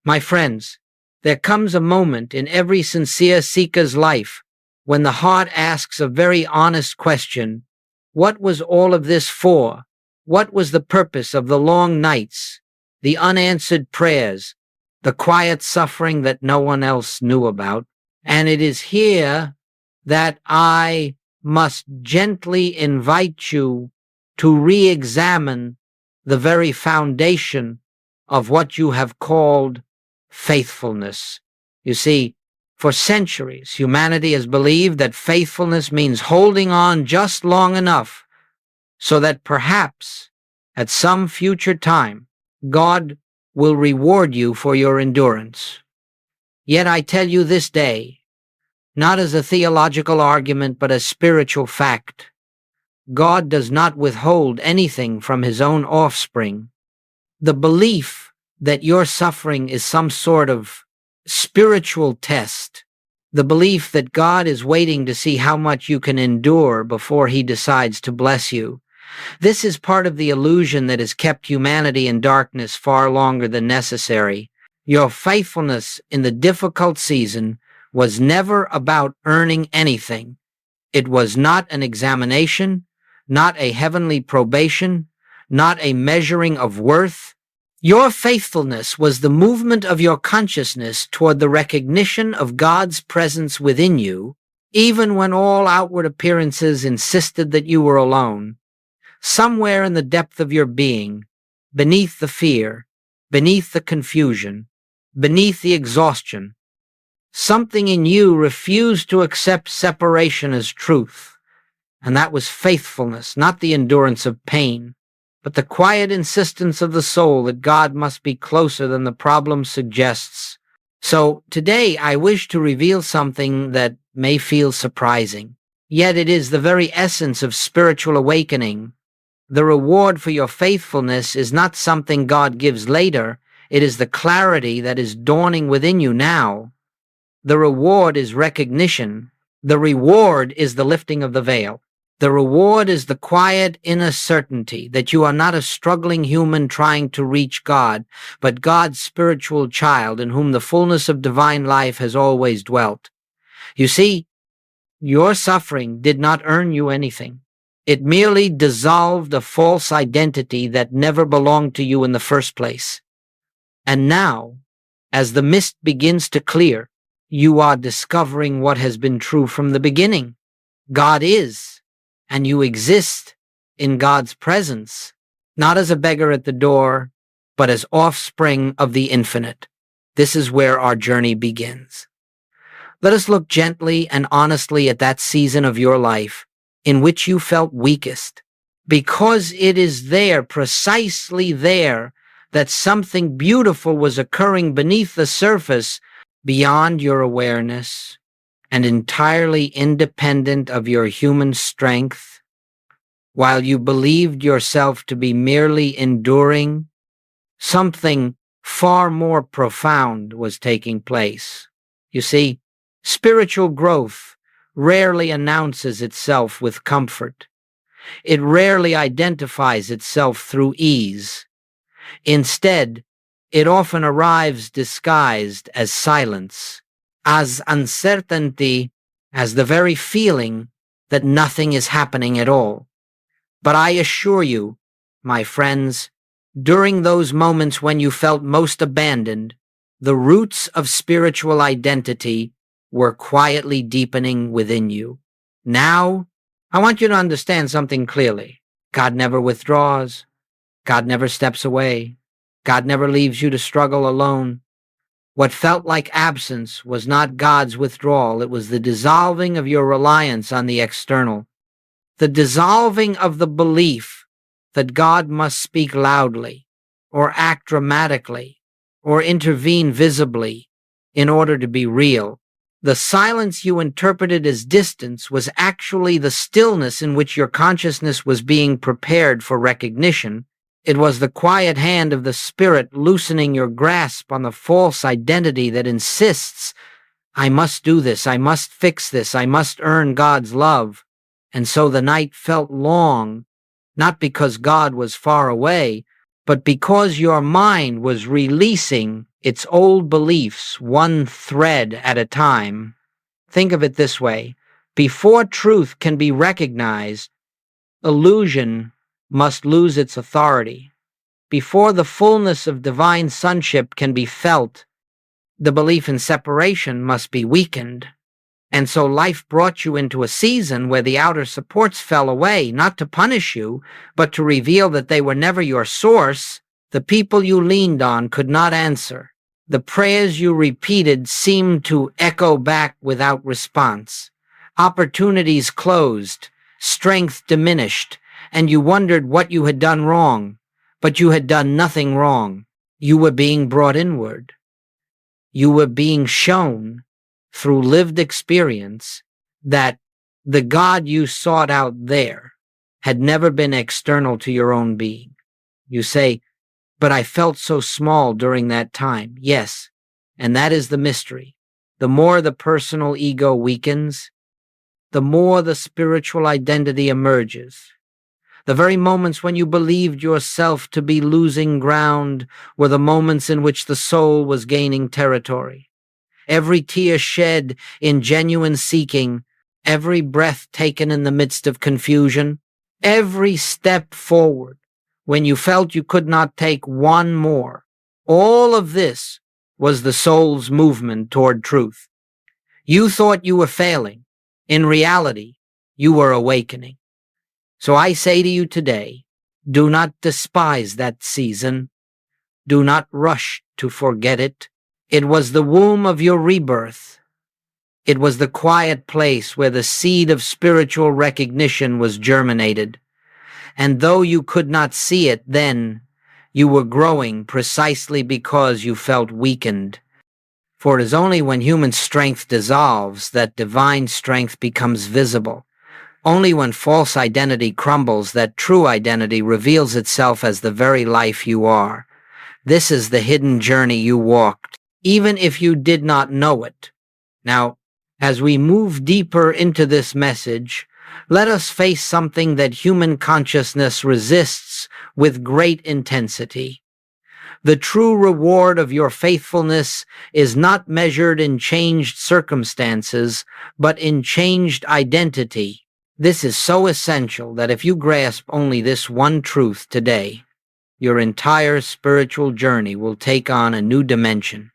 My friends, there comes a moment in every sincere seeker's life when the heart asks a very honest question: what was all of this for? What was the purpose of the long nights, the unanswered prayers, the quiet suffering that no one else knew about? And it is here that I must gently invite you to re-examine the very foundation of what you have called faithfulness. You see, for centuries, humanity has believed that faithfulness means holding on just long enough so that perhaps at some future time, God will reward you for your endurance. Yet I tell you this day, not as a theological argument, but as spiritual fact, God does not withhold anything from his own offspring. The belief that your suffering is some sort of spiritual test, the belief that God is waiting to see how much you can endure before he decides to bless you, this is part of the illusion that has kept humanity in darkness far longer than necessary. Your faithfulness in the difficult season was never about earning anything. It was not an examination, not a heavenly probation, not a measuring of worth. Your faithfulness was the movement of your consciousness toward the recognition of God's presence within you, even when all outward appearances insisted that you were alone. Somewhere in the depth of your being, beneath the fear, beneath the confusion, beneath the exhaustion, something in you refused to accept separation as truth. And that was faithfulness, not the endurance of pain, but the quiet insistence of the soul that God must be closer than the problem suggests. So today I wish to reveal something that may feel surprising, yet it is the very essence of spiritual awakening. The reward for your faithfulness is not something God gives later. It is the clarity that is dawning within you now. The reward is recognition. The reward is the lifting of the veil. The reward is the quiet inner certainty that you are not a struggling human trying to reach God, but God's spiritual child in whom the fullness of divine life has always dwelt. You see, your suffering did not earn you anything. It merely dissolved a false identity that never belonged to you in the first place. And now, as the mist begins to clear, you are discovering what has been true from the beginning. God is, and you exist in God's presence, not as a beggar at the door, but as offspring of the infinite. This is where our journey begins. Let us look gently and honestly at that season of your life in which you felt weakest, because it is there, precisely there, that something beautiful was occurring beneath the surface, beyond your awareness, and entirely independent of your human strength. While you believed yourself to be merely enduring, something far more profound was taking place. You see, spiritual growth rarely announces itself with comfort. It rarely identifies itself through ease. Instead, it often arrives disguised as silence, as uncertainty, as the very feeling that nothing is happening at all. But I assure you, my friends, during those moments when you felt most abandoned, the roots of spiritual identity were quietly deepening within you. Now, I want you to understand something clearly. God never withdraws. God never steps away. God never leaves you to struggle alone. What felt like absence was not God's withdrawal. It was the dissolving of your reliance on the external. The dissolving of the belief that God must speak loudly, or act dramatically, or intervene visibly in order to be real. The silence you interpreted as distance was actually the stillness in which your consciousness was being prepared for recognition. It was the quiet hand of the Spirit loosening your grasp on the false identity that insists, I must do this, I must fix this, I must earn God's love. And so the night felt long, not because God was far away, but because your mind was releasing its old beliefs one thread at a time. Think of it this way. Before truth can be recognized, illusion must lose its authority. Before the fullness of divine sonship can be felt, the belief in separation must be weakened. And so life brought you into a season where the outer supports fell away, not to punish you, but to reveal that they were never your source. The people you leaned on could not answer. The prayers you repeated seemed to echo back without response. Opportunities closed, strength diminished, and you wondered what you had done wrong. But you had done nothing wrong. You were being brought inward. You were being shown through lived experience that the God you sought out there had never been external to your own being. You say, but I felt so small during that time. Yes, and that is the mystery. The more the personal ego weakens, the more the spiritual identity emerges. The very moments when you believed yourself to be losing ground were the moments in which the soul was gaining territory. Every tear shed in genuine seeking, every breath taken in the midst of confusion, every step forward when you felt you could not take one more, all of this was the soul's movement toward truth. You thought you were failing. In reality, you were awakening. So I say to you today, do not despise that season. Do not rush to forget it. It was the womb of your rebirth. It was the quiet place where the seed of spiritual recognition was germinated. And though you could not see it then, you were growing precisely because you felt weakened. For it is only when human strength dissolves that divine strength becomes visible. Only when false identity crumbles that true identity reveals itself as the very life you are. This is the hidden journey you walked, even if you did not know it. Now, as we move deeper into this message, let us face something that human consciousness resists with great intensity. The true reward of your faithfulness is not measured in changed circumstances, but in changed identity. This is so essential that if you grasp only this one truth today, your entire spiritual journey will take on a new dimension.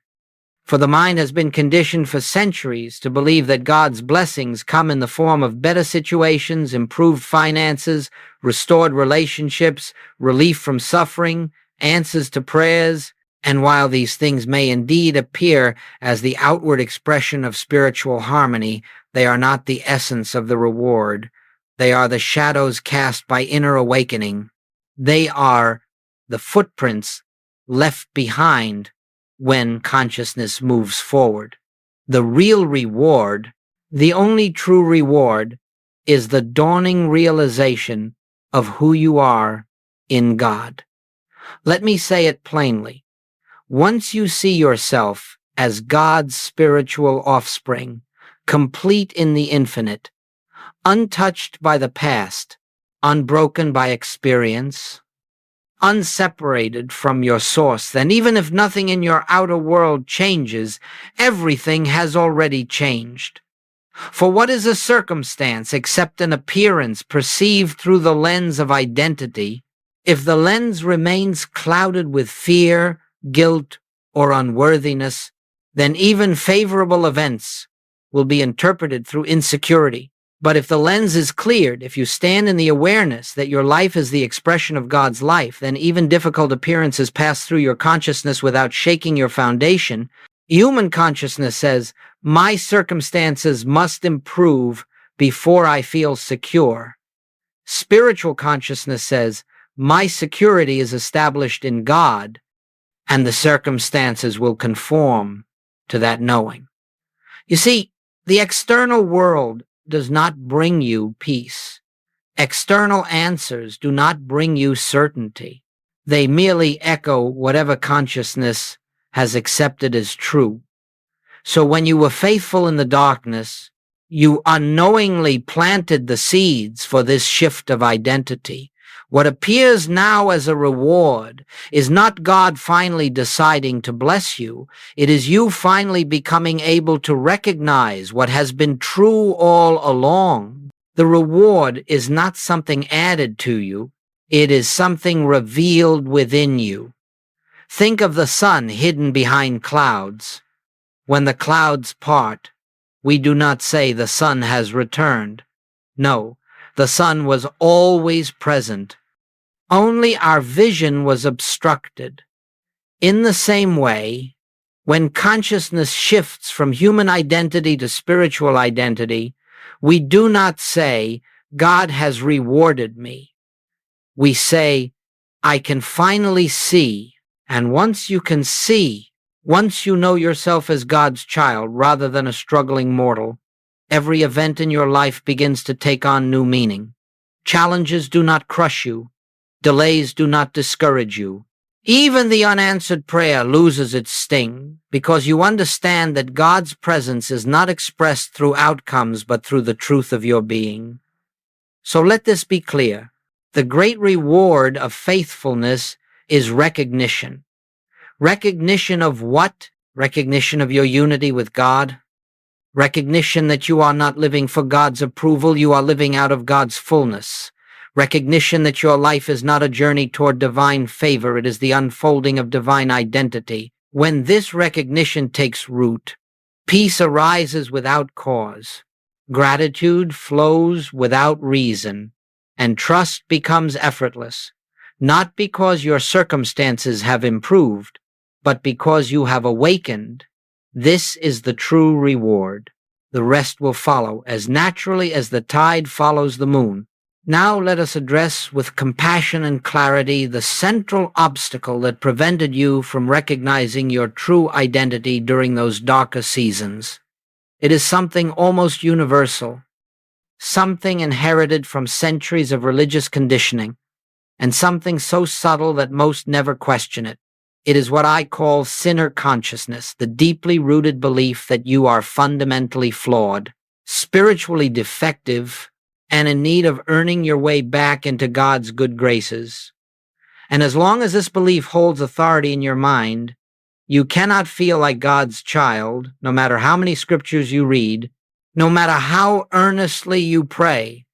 For the mind has been conditioned for centuries to believe that God's blessings come in the form of better situations, improved finances, restored relationships, relief from suffering, answers to prayers. And while these things may indeed appear as the outward expression of spiritual harmony, they are not the essence of the reward. They are the shadows cast by inner awakening. They are the footprints left behind when consciousness moves forward. The real reward, the only true reward, is the dawning realization of who you are in God. Let me say it plainly. Once you see yourself as God's spiritual offspring, complete in the infinite, untouched by the past, unbroken by experience, unseparated from your source, then even if nothing in your outer world changes, everything has already changed. For what is a circumstance except an appearance perceived through the lens of identity? If the lens remains clouded with fear, guilt, or unworthiness, then even favorable events will be interpreted through insecurity. But if the lens is cleared, if you stand in the awareness that your life is the expression of God's life, then even difficult appearances pass through your consciousness without shaking your foundation. Human consciousness says, my circumstances must improve before I feel secure. Spiritual consciousness says, my security is established in God, and the circumstances will conform to that knowing. You see, the external world does not bring you peace. External answers do not bring you certainty. They merely echo whatever consciousness has accepted as true. So when you were faithful in the darkness, you unknowingly planted the seeds for this shift of identity. What appears now as a reward is not God finally deciding to bless you. It is you finally becoming able to recognize what has been true all along. The reward is not something added to you. It is something revealed within you. Think of the sun hidden behind clouds. When the clouds part, we do not say the sun has returned. No, the sun was always present. Only our vision was obstructed. In the same way, when consciousness shifts from human identity to spiritual identity, we do not say, God has rewarded me. We say, I can finally see, and once you can see, once you know yourself as God's child rather than a struggling mortal, every event in your life begins to take on new meaning. Challenges do not crush you. Delays do not discourage you. Even the unanswered prayer loses its sting because you understand that God's presence is not expressed through outcomes but through the truth of your being. So let this be clear. The great reward of faithfulness is recognition. Recognition of what? Recognition of your unity with God. Recognition that you are not living for God's approval, you are living out of God's fullness. Recognition that your life is not a journey toward divine favor, it is the unfolding of divine identity. When this recognition takes root, peace arises without cause, gratitude flows without reason, and trust becomes effortless, not because your circumstances have improved, but because you have awakened. This is the true reward. The rest will follow as naturally as the tide follows the moon. Now let us address with compassion and clarity the central obstacle that prevented you from recognizing your true identity during those darker seasons. It is something almost universal, something inherited from centuries of religious conditioning, and something so subtle that most never question it. It is what I call sinner consciousness, the deeply rooted belief that you are fundamentally flawed, spiritually defective, and in need of earning your way back into God's good graces. And as long as this belief holds authority in your mind, you cannot feel like God's child, no matter how many scriptures you read, no matter how earnestly you pray,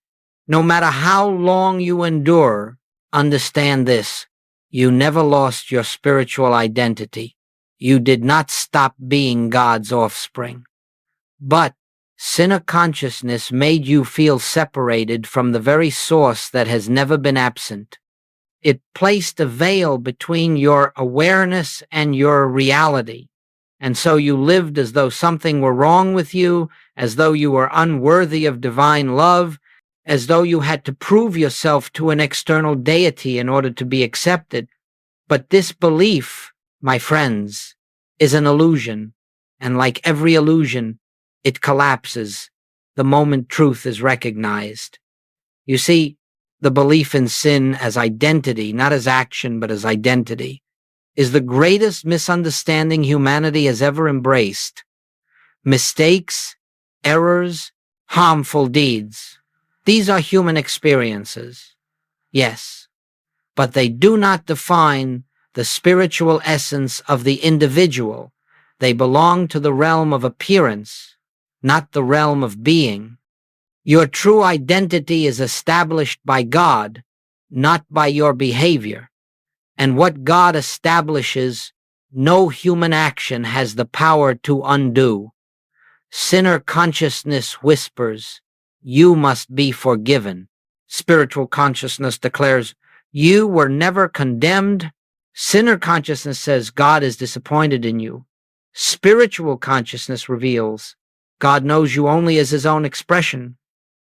no matter how long you endure. Understand this. You never lost your spiritual identity. You did not stop being God's offspring. But sinner consciousness made you feel separated from the very source that has never been absent. It placed a veil between your awareness and your reality. And so you lived as though something were wrong with you, as though you were unworthy of divine love, as though you had to prove yourself to an external deity in order to be accepted. But this belief, my friends, is an illusion, and like every illusion, it collapses the moment truth is recognized. You see, the belief in sin as identity, not as action, but as identity, is the greatest misunderstanding humanity has ever embraced. Mistakes, errors, harmful deeds. These are human experiences, yes, but they do not define the spiritual essence of the individual. They belong to the realm of appearance, not the realm of being. Your true identity is established by God, not by your behavior. And what God establishes, no human action has the power to undo. Sinner consciousness whispers, you must be forgiven. Spiritual consciousness declares, you were never condemned. Sinner consciousness says, God is disappointed in you. Spiritual consciousness reveals, God knows you only as his own expression.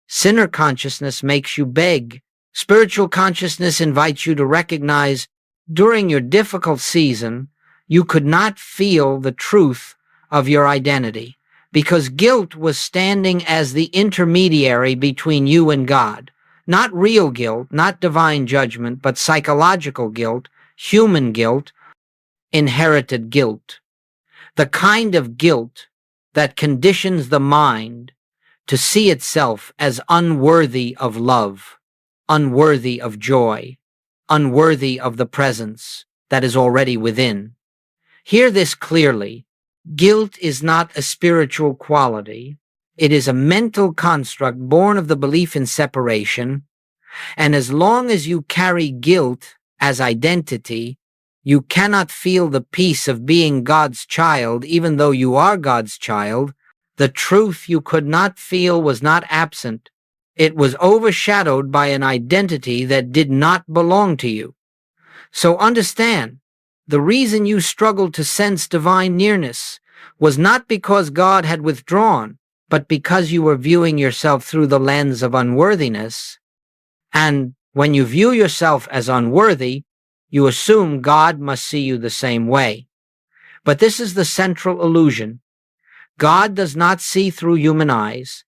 Sinner consciousness makes you beg. Spiritual consciousness invites you to recognize, during your difficult season, you could not feel the truth of your identity, because guilt was standing as the intermediary between you and God. Not real guilt, not divine judgment, but psychological guilt, human guilt, inherited guilt. The kind of guilt that conditions the mind to see itself as unworthy of love, unworthy of joy, unworthy of the presence that is already within. Hear this clearly. Guilt is not a spiritual quality. It is a mental construct born of the belief in separation. And as long as you carry guilt as identity, you cannot feel the peace of being God's child, even though you are God's child. The truth you could not feel was not absent. It was overshadowed by an identity that did not belong to you. So understand, the reason you struggled to sense divine nearness was not because God had withdrawn, but because you were viewing yourself through the lens of unworthiness. And when you view yourself as unworthy, you assume God must see you the same way. But this is the central illusion. God does not see through human eyes.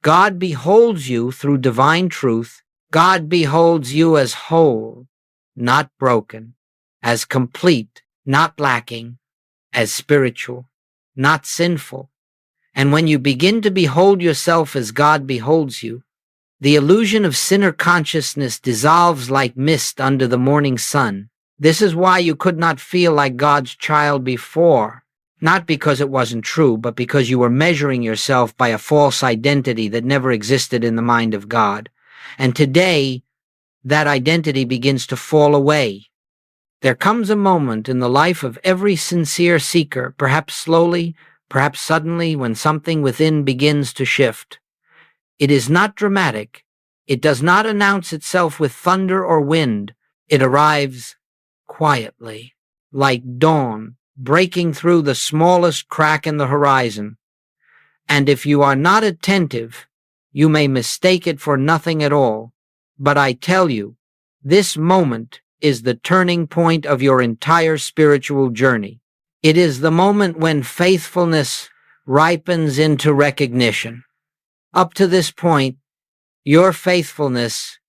God beholds you through divine truth. God beholds you as whole, not broken, as complete, not lacking, as spiritual, not sinful. And when you begin to behold yourself as God beholds you, the illusion of sinner consciousness dissolves like mist under the morning sun. This is why you could not feel like God's child before, not because it wasn't true, but because you were measuring yourself by a false identity that never existed in the mind of God. And today, that identity begins to fall away. There comes a moment in the life of every sincere seeker, perhaps slowly, perhaps suddenly, when something within begins to shift. It is not dramatic. It does not announce itself with thunder or wind. It arrives quietly, like dawn, breaking through the smallest crack in the horizon. And if you are not attentive, you may mistake it for nothing at all. But I tell you, this moment is the turning point of your entire spiritual journey. It is the moment when faithfulness ripens into recognition. Up to this point, your faithfulness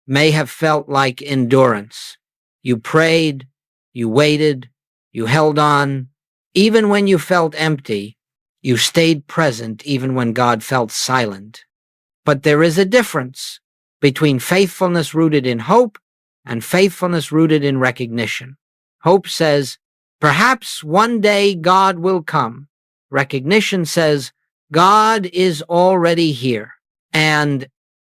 may have felt like endurance. You prayed, you waited, you held on. Even when you felt empty, you stayed present even when God felt silent. But there is a difference between faithfulness rooted in hope and faithfulness rooted in recognition. Hope says, perhaps one day God will come. Recognition says, God is already here and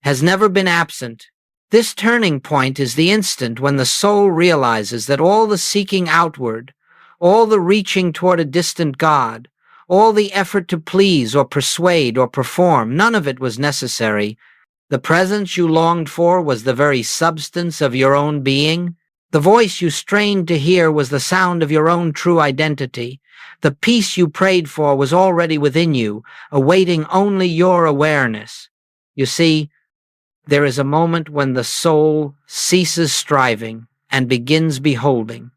has never been absent. This turning point is the instant when the soul realizes that all the seeking outward, all the reaching toward a distant God, all the effort to please or persuade or perform, none of it was necessary. The presence you longed for was the very substance of your own being. The voice you strained to hear was the sound of your own true identity. The peace you prayed for was already within you, awaiting only your awareness. You see, there is a moment when the soul ceases striving and begins beholding.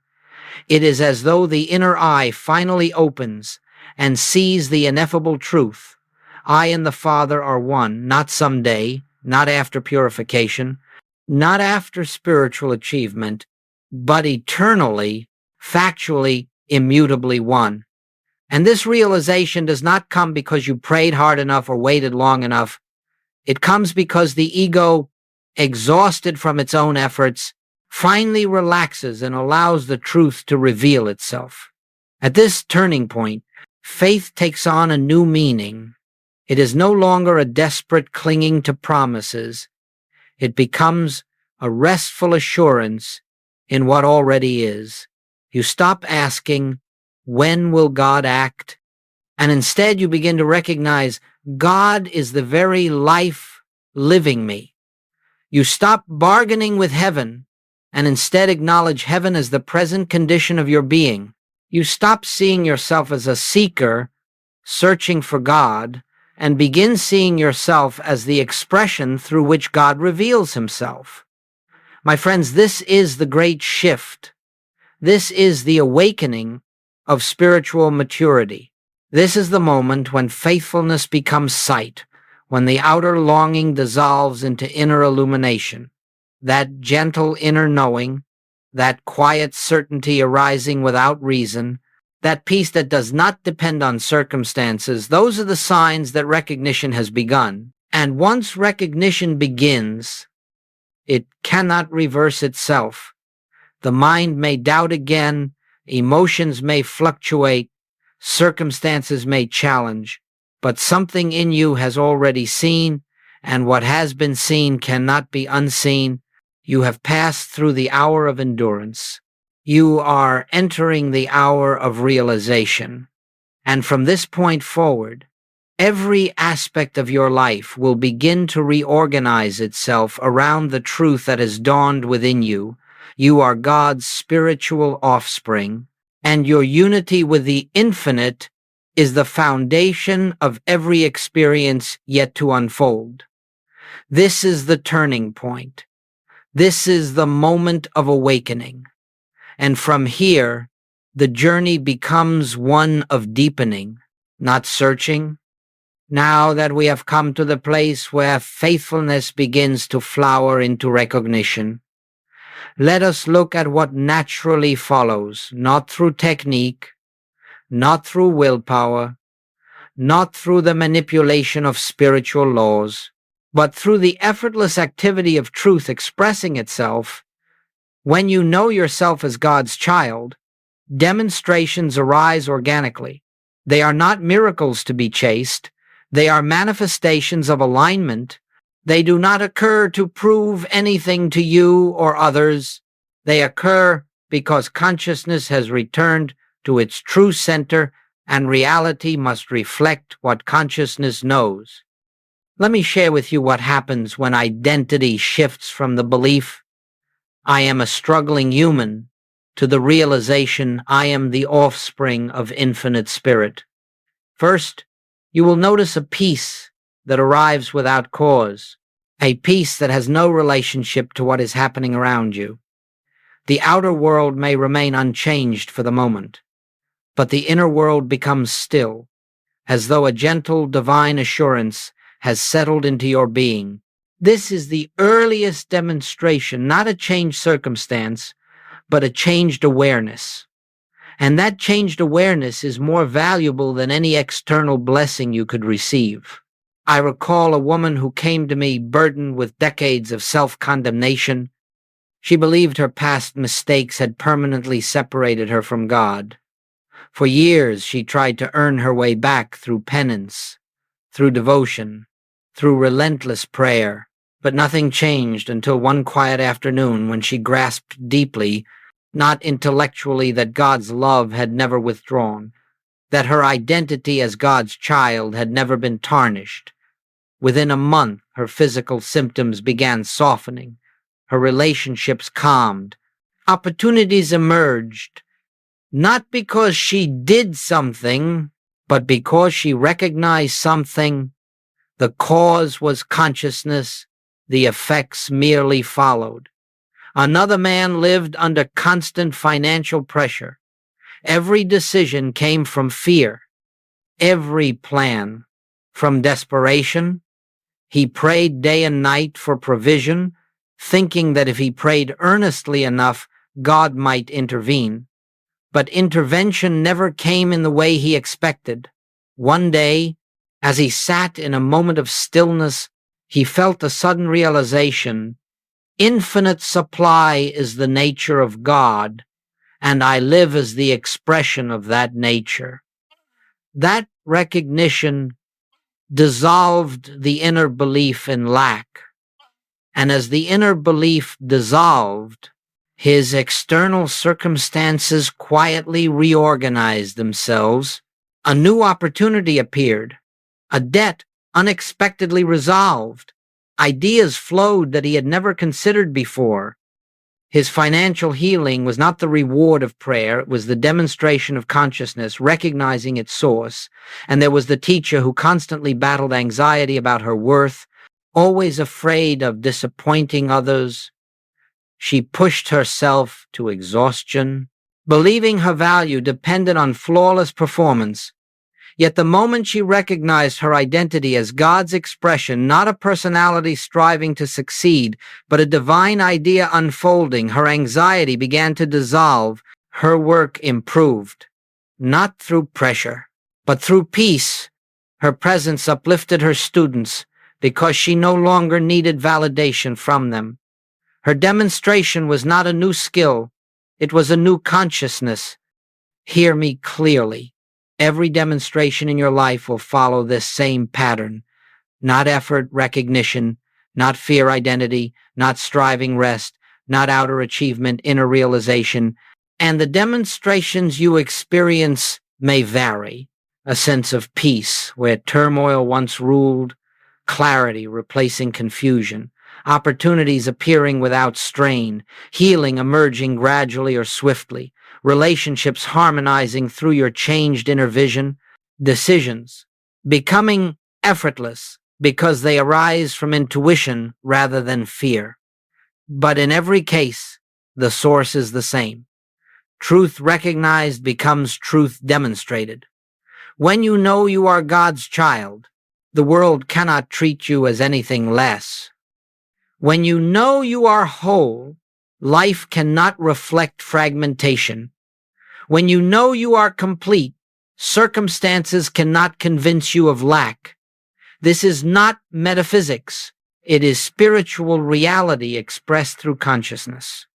It is as though the inner eye finally opens and sees the ineffable truth. I and the Father are one, not someday, not after purification, not after spiritual achievement, but eternally, factually, immutably one. And this realization does not come because you prayed hard enough or waited long enough. It comes because the ego, exhausted from its own efforts, finally relaxes and allows the truth to reveal itself. At this turning point, faith takes on a new meaning. It is no longer a desperate clinging to promises. It becomes a restful assurance in what already is. You stop asking, when will God act? And instead you begin to recognize God is the very life living me. You stop bargaining with heaven and instead acknowledge heaven as the present condition of your being. You stop seeing yourself as a seeker searching for God and begin seeing yourself as the expression through which God reveals himself. My friends, this is the great shift. This is the awakening of spiritual maturity. This is the moment when faithfulness becomes sight, when the outer longing dissolves into inner illumination, that gentle inner knowing, that quiet certainty arising without reason, that peace that does not depend on circumstances. Those are the signs that recognition has begun. And once recognition begins, It cannot reverse itself. The mind may doubt again, emotions may fluctuate, circumstances may challenge, but something in you has already seen, and what has been seen cannot be unseen. You have passed through the hour of endurance. You are entering the hour of realization. And from this point forward, every aspect of your life will begin to reorganize itself around the truth that has dawned within you. You are God's spiritual offspring, and your unity with the infinite is the foundation of every experience yet to unfold. This is the turning point. This is the moment of awakening. And from here, the journey becomes one of deepening, not searching. Now that we have come to the place where faithfulness begins to flower into recognition, let us look at what naturally follows, not through technique, not through willpower, not through the manipulation of spiritual laws, but through the effortless activity of truth expressing itself. When you know yourself as God's child, demonstrations arise organically. They are not miracles to be chased. They are manifestations of alignment. They do not occur to prove anything to you or others. They occur because consciousness has returned to its true center, and reality must reflect what consciousness knows. Let me share with you what happens when identity shifts from the belief, I am a struggling human, to the realization, I am the offspring of infinite spirit. First, you will notice a peace that arrives without cause, a peace that has no relationship to what is happening around you. The outer world may remain unchanged for the moment, but the inner world becomes still, as though a gentle divine assurance has settled into your being. This is the earliest demonstration, not a changed circumstance, but a changed awareness. And that changed awareness is more valuable than any external blessing you could receive. I recall a woman who came to me burdened with decades of self-condemnation. She believed her past mistakes had permanently separated her from God. For years, she tried to earn her way back through penance, through devotion, through relentless prayer. But nothing changed until one quiet afternoon when she grasped deeply, not intellectually, that God's love had never withdrawn, that her identity as God's child had never been tarnished. Within a month, her physical symptoms began softening, her relationships calmed, opportunities emerged, not because she did something, but because she recognized something. The cause was consciousness, the effects merely followed. Another man lived under constant financial pressure. Every decision came from fear, every plan from desperation. He prayed day and night for provision, thinking that if he prayed earnestly enough, God might intervene. But intervention never came in the way he expected. One day, as he sat in a moment of stillness, he felt a sudden realization: infinite supply is the nature of God, and I live as the expression of that nature. That recognition dissolved the inner belief in lack, and as the inner belief dissolved, his external circumstances quietly reorganized themselves. A new opportunity appeared, a debt unexpectedly resolved, ideas flowed that he had never considered before. His financial healing was not the reward of prayer, it was the demonstration of consciousness, recognizing its source. And there was the teacher who constantly battled anxiety about her worth, always afraid of disappointing others. She pushed herself to exhaustion, believing her value depended on flawless performance. Yet the moment she recognized her identity as God's expression, not a personality striving to succeed, but a divine idea unfolding, her anxiety began to dissolve. Her work improved, not through pressure, but through peace. Her presence uplifted her students because she no longer needed validation from them. Her demonstration was not a new skill, it was a new consciousness. Hear me clearly. Every demonstration in your life will follow this same pattern. Not effort, recognition, not fear, identity, not striving, rest, not outer achievement, inner realization. And the demonstrations you experience may vary. A sense of peace where turmoil once ruled, clarity replacing confusion, opportunities appearing without strain, healing emerging gradually or swiftly, relationships harmonizing through your changed inner vision, decisions becoming effortless because they arise from intuition rather than fear. But in every case, the source is the same. Truth recognized becomes truth demonstrated. When you know you are God's child, the world cannot treat you as anything less. When you know you are whole, life cannot reflect fragmentation. When you know you are complete, circumstances cannot convince you of lack. This is not metaphysics. It is spiritual reality expressed through consciousness.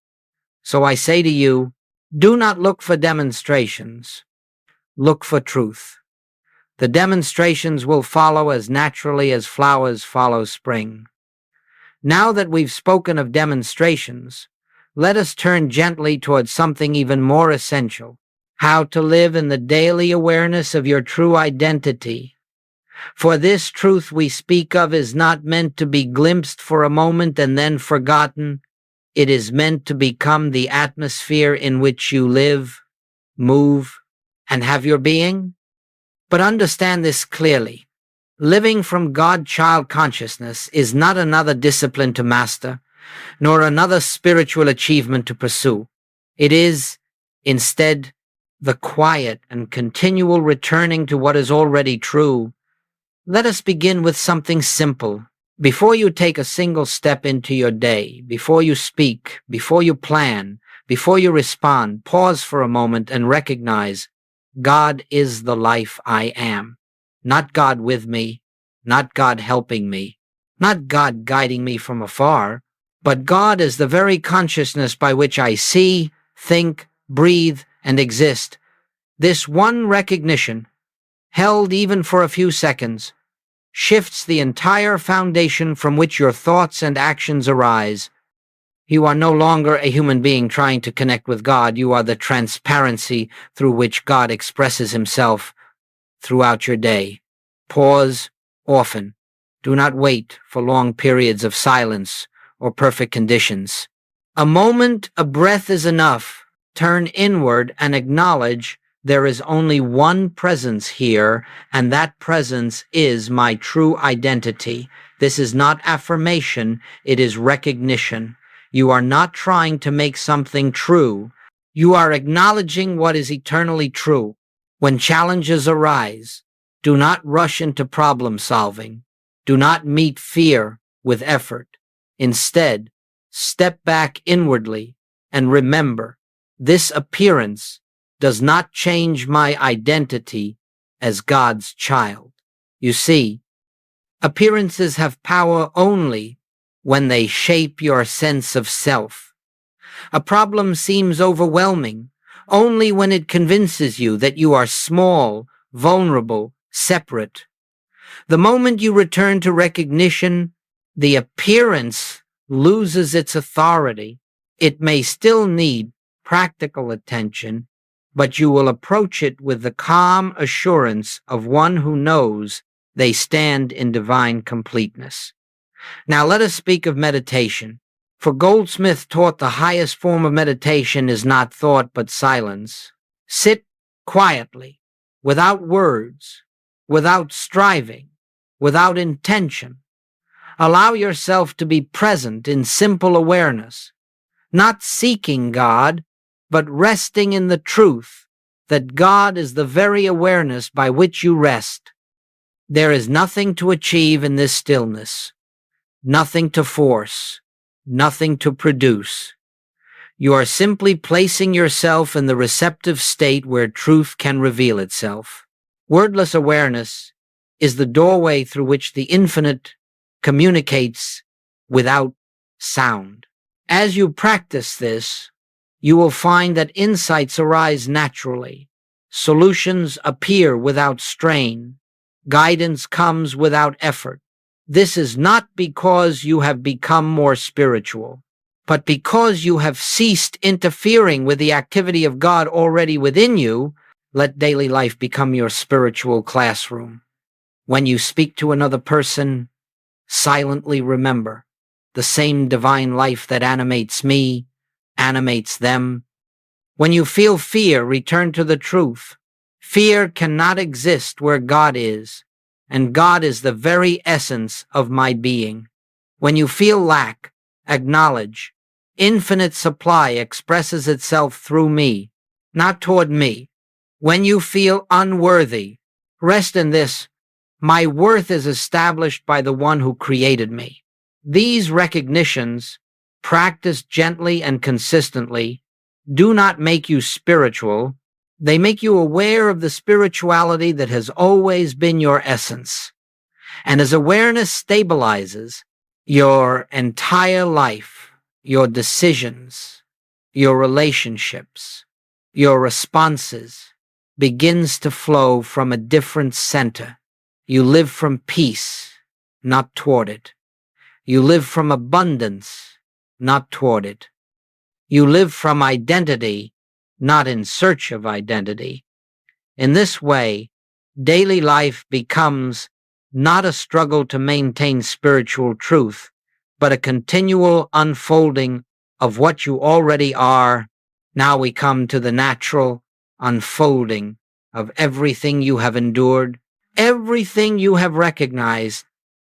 So I say to you, do not look for demonstrations. Look for truth. The demonstrations will follow as naturally as flowers follow spring. Now that we've spoken of demonstrations, let us turn gently towards something even more essential: how to live in the daily awareness of your true identity. For this truth we speak of is not meant to be glimpsed for a moment and then forgotten. It is meant to become the atmosphere in which you live, move, and have your being. But understand this clearly. Living from God-child consciousness is not another discipline to master, nor another spiritual achievement to pursue. It is, instead, the quiet and continual returning to what is already true. Let us begin with something simple. Before you take a single step into your day, before you speak, before you plan, before you respond, pause for a moment and recognize God is the life I am. Not God with me, not God helping me, not God guiding me from afar, but God is the very consciousness by which I see, think, breathe, and exist. This one recognition, held even for a few seconds, shifts the entire foundation from which your thoughts and actions arise. You are no longer a human being trying to connect with God. You are the transparency through which God expresses himself throughout your day. Pause often. Do not wait for long periods of silence or perfect conditions. A moment, a breath is enough. Turn inward and acknowledge there is only one presence here, and that presence is my true identity. This is not affirmation, it is recognition. You are not trying to make something true. You are acknowledging what is eternally true. When challenges arise, do not rush into problem solving. Do not meet fear with effort. Instead, step back inwardly and remember, this appearance does not change my identity as God's child. You see, appearances have power only when they shape your sense of self. A problem seems overwhelming only when it convinces you that you are small, vulnerable, separate. The moment you return to recognition, the appearance loses its authority. It may still need practical attention, but you will approach it with the calm assurance of one who knows they stand in divine completeness. Now let us speak of meditation. For Goldsmith taught the highest form of meditation is not thought but silence. Sit quietly, without words, without striving, without intention. Allow yourself to be present in simple awareness, not seeking God, but resting in the truth that God is the very awareness by which you rest. There is nothing to achieve in this stillness, nothing to force, nothing to produce. You are simply placing yourself in the receptive state where truth can reveal itself. Wordless awareness is the doorway through which the infinite communicates without sound. As you practice this, you will find that insights arise naturally. Solutions appear without strain. Guidance comes without effort. This is not because you have become more spiritual, but because you have ceased interfering with the activity of God already within you. Let daily life become your spiritual classroom. When you speak to another person, silently remember, the same divine life that animates me animates them. When you feel fear, return to the truth. Fear cannot exist where God is, and God is the very essence of my being. When you feel lack, acknowledge, infinite supply expresses itself through me, not toward me. When you feel unworthy, rest in this: my worth is established by the one who created me. These recognitions, practiced gently and consistently, do not make you spiritual. They make you aware of the spirituality that has always been your essence. And as awareness stabilizes, your entire life, your decisions, your relationships, your responses begins to flow from a different center. You live from peace, not toward it. You live from abundance, not toward it. You live from identity, not in search of identity. In this way, daily life becomes not a struggle to maintain spiritual truth, but a continual unfolding of what you already are. Now we come to the natural unfolding of everything you have endured, everything you have recognized,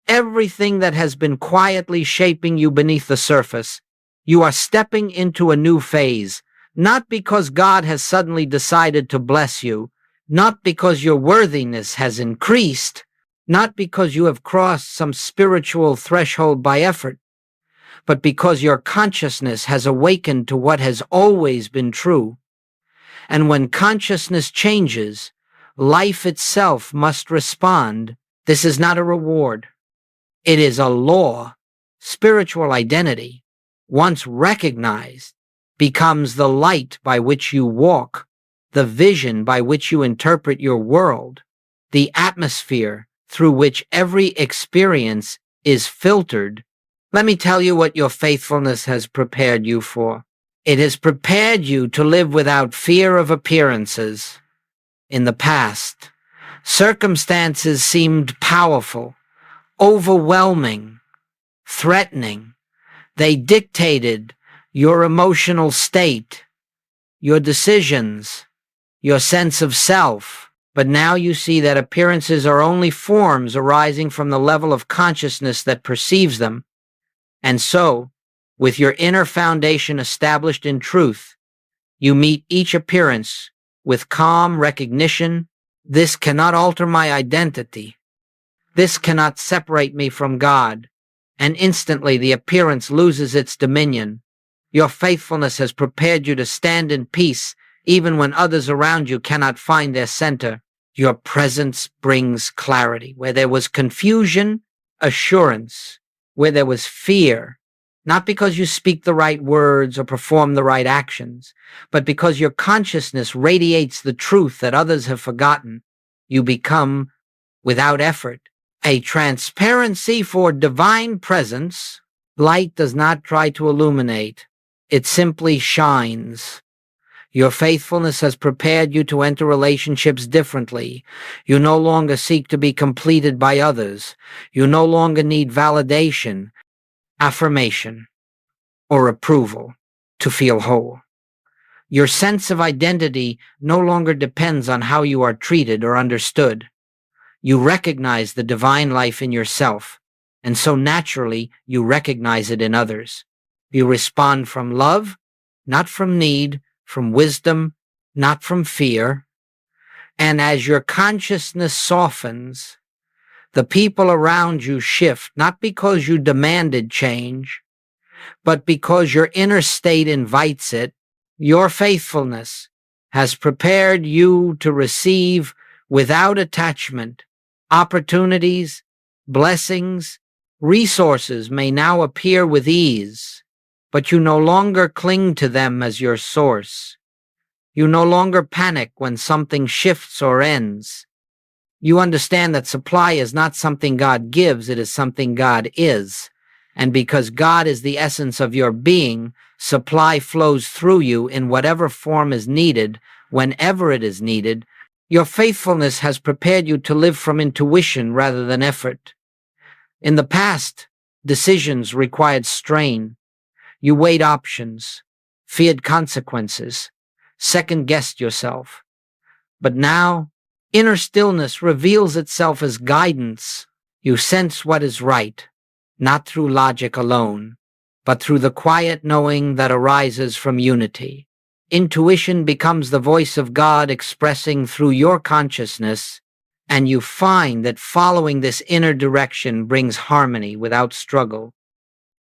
everything that has been quietly shaping you beneath the surface. You are stepping into a new phase, not because God has suddenly decided to bless you, not because your worthiness has increased, not because you have crossed some spiritual threshold by effort, but because your consciousness has awakened to what has always been true. And when consciousness changes, life itself must respond. This is not a reward. It is a law. Spiritual identity, once recognized, becomes the light by which you walk, the vision by which you interpret your world, the atmosphere through which every experience is filtered. Let me tell you what your faithfulness has prepared you for. It has prepared you to live without fear of appearances. In the past, circumstances seemed powerful, overwhelming, threatening. They dictated your emotional state, your decisions, your sense of self. But now you see that appearances are only forms arising from the level of consciousness that perceives them. And so, with your inner foundation established in truth, you meet each appearance with calm recognition. This cannot alter my identity. This cannot separate me from God. And instantly the appearance loses its dominion. Your faithfulness has prepared you to stand in peace even when others around you cannot find their center. Your presence brings clarity. Where there was confusion, assurance. Where there was fear, not because you speak the right words or perform the right actions, but because your consciousness radiates the truth that others have forgotten, you become, without effort, a transparency for divine presence. Light does not try to illuminate. It simply shines. Your faithfulness has prepared you to enter relationships differently. You no longer seek to be completed by others. You no longer need validation, affirmation, or approval to feel whole. Your sense of identity no longer depends on how you are treated or understood. You recognize the divine life in yourself, and so naturally you recognize it in others. You respond from love, not from need, from wisdom, not from fear. And as your consciousness softens, the people around you shift, not because you demanded change, but because your inner state invites it. Your faithfulness has prepared you to receive without attachment. Opportunities, blessings, resources may now appear with ease. but you no longer cling to them as your source. You no longer panic when something shifts or ends. You understand that supply is not something God gives, it is something God is. And because God is the essence of your being, supply flows through you in whatever form is needed, whenever it is needed. Your faithfulness has prepared you to live from intuition rather than effort. In the past, decisions required strain. You weighed options, feared consequences, second-guessed yourself. But now, inner stillness reveals itself as guidance. You sense what is right, not through logic alone, but through the quiet knowing that arises from unity. Intuition becomes the voice of God expressing through your consciousness, and you find that following this inner direction brings harmony without struggle.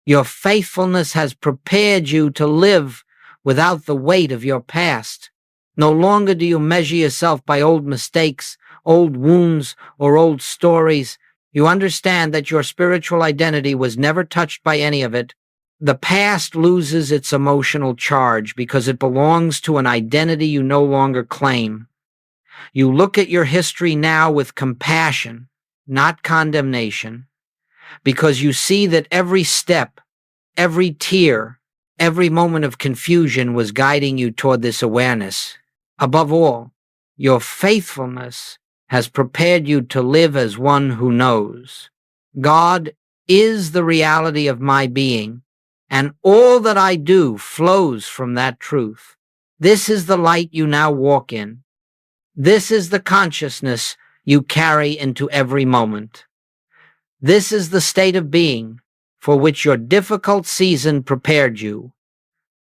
Your faithfulness has prepared you to live without the weight of your past. No longer do you measure yourself by old mistakes, old wounds, or old stories. You understand that your spiritual identity was never touched by any of it. The past loses its emotional charge because it belongs to an identity you no longer claim. You look at your history now with compassion, not condemnation, because you see that every step, every tear, every moment of confusion was guiding you toward this awareness. Above all, your faithfulness has prepared you to live as one who knows. God is the reality of my being, and all that I do flows from that truth. This is the light you now walk in. This is the consciousness you carry into every moment. This is the state of being for which your difficult season prepared you.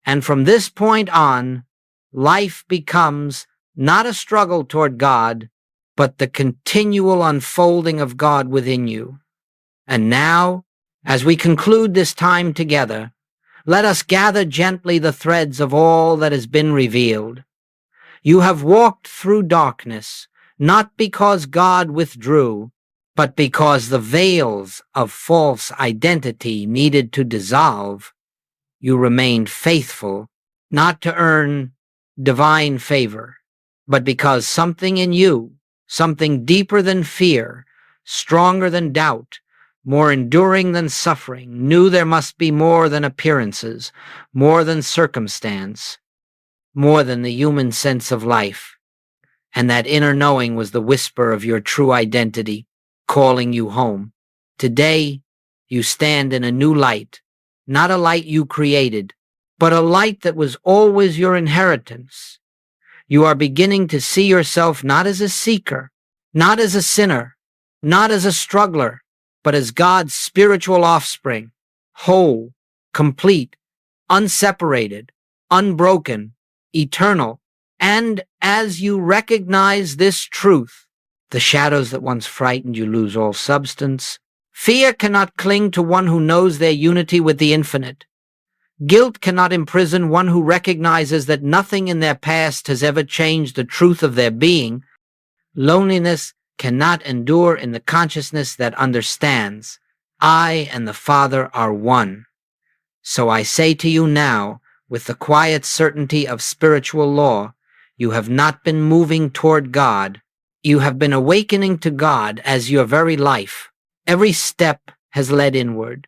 And from this point on, life becomes not a struggle toward God, but the continual unfolding of God within you. And now, as we conclude this time together, let us gather gently the threads of all that has been revealed. You have walked through darkness, not because God withdrew, but because the veils of false identity needed to dissolve. You remained faithful, not to earn divine favor, but because something in you, something deeper than fear, stronger than doubt, more enduring than suffering, knew there must be more than appearances, more than circumstance, more than the human sense of life. And that inner knowing was the whisper of your true identity, calling you home. Today, you stand in a new light, not a light you created, but a light that was always your inheritance. You are beginning to see yourself not as a seeker, not as a sinner, not as a struggler, but as God's spiritual offspring, whole, complete, unseparated, unbroken, eternal. And as you recognize this truth, the shadows that once frightened you lose all substance. Fear cannot cling to one who knows their unity with the infinite. Guilt cannot imprison one who recognizes that nothing in their past has ever changed the truth of their being. Loneliness cannot endure in the consciousness that understands, I and the Father are one. So I say to you now, with the quiet certainty of spiritual law, you have not been moving toward God. You have been awakening to God as your very life. Every step has led inward.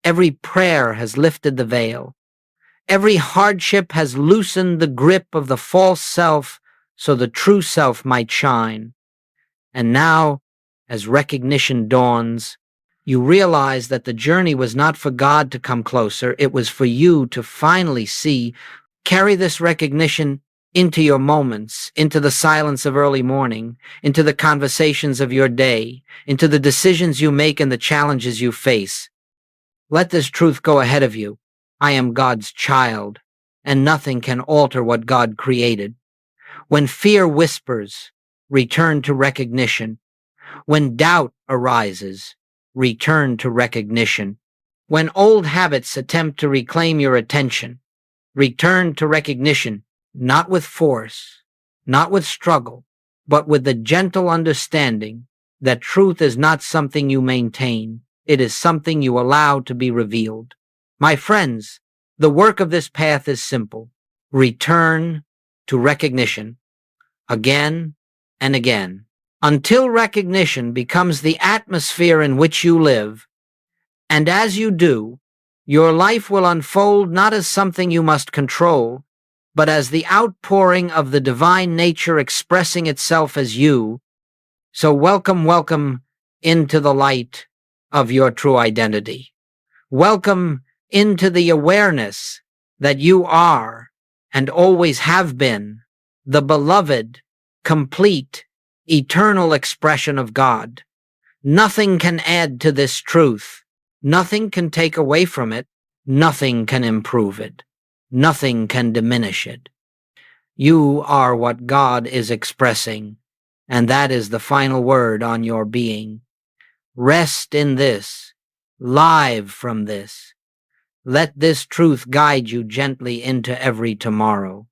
Every prayer has lifted the veil. Every hardship has loosened the grip of the false self so the true self might shine. And now, as recognition dawns, you realize that the journey was not for God to come closer, it was for you to finally see. Carry this recognition into your moments, into the silence of early morning, into the conversations of your day, into the decisions you make and the challenges you face. Let this truth go ahead of you. I am God's child, and nothing can alter what God created. When fear whispers, return to recognition. When doubt arises, return to recognition. When old habits attempt to reclaim your attention, return to recognition, not with force, not with struggle, but with the gentle understanding that truth is not something you maintain, it is something you allow to be revealed. My friends, The work of this path is simple. Return to recognition again and again until recognition becomes the atmosphere in which you live. And as you do, your life will unfold not as something you must control, but as the outpouring of the divine nature expressing itself as you. So welcome, welcome into the light of your true identity. Welcome into the awareness that you are and always have been the beloved, complete, eternal expression of God. Nothing can add to this truth. Nothing can take away from it. Nothing can improve it. Nothing can diminish it. You are what God is expressing, and that is the final word on your being. Rest in this. Live from this. Let this truth guide you gently into every tomorrow.